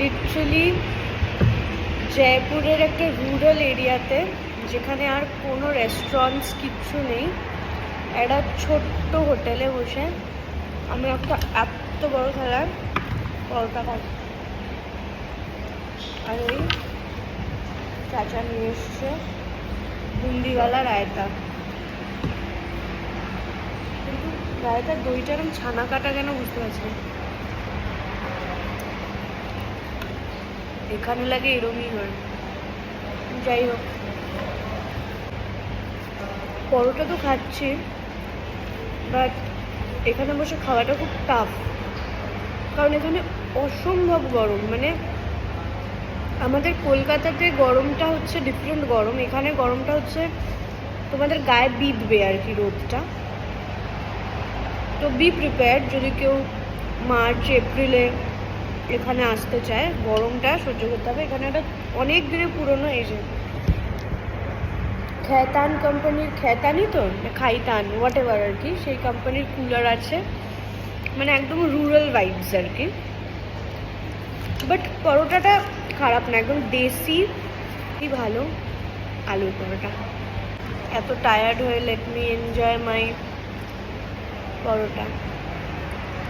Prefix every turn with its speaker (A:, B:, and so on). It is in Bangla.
A: লিটারালি জয়পুরের একটা রুরাল এরিয়াতে, যেখানে আর কোনো রেস্টুরেন্টস কিচ্ছু নেই, একটা ছোট্ট হোটেলে বসে আমি একটা এত বড় থালার পরোটা খাই। আর এই চাচা নিয়ে এসছে বুন্দিওয়ালা রায়তা, কিন্তু রায়তার দইটা এরকম ছানা কাটা কেন বুঝতে পারছি না। এখানে লাগে এরমই হয়। যাই হোক, পরোটা তো খাচ্ছি, বাট এখানে বসে খাওয়াটা খুব টাফ, কারণ এখানে অসম্ভব গরম। মানে আমাদের কলকাতাতে গরমটা হচ্ছে ডিফারেন্ট গরম, এখানে গরমটা হচ্ছে তোমাদের গায়ে বিঁধবে আর কি রোদটা। তো বি প্রিপেয়ার্ড, যদি কেউ মার্চ এপ্রিলে এখানে আসতে চায়, গরমটা সহ্য করতে হবে। এখানে একটা অনেক দিনের পুরনো এসে খেতান কোম্পানির, খেতানই তো খাইতান হোয়াট এভার আর কি, সেই কোম্পানির কুলার আছে। মানে একদম রুরাল ভাইবস আর কি। বাট পরোটাটা খারাপ না, একদম দেশি, কি ভালো আলুর পরোটা। এত টায়ার্ড হয়ে let me enjoy my paratha.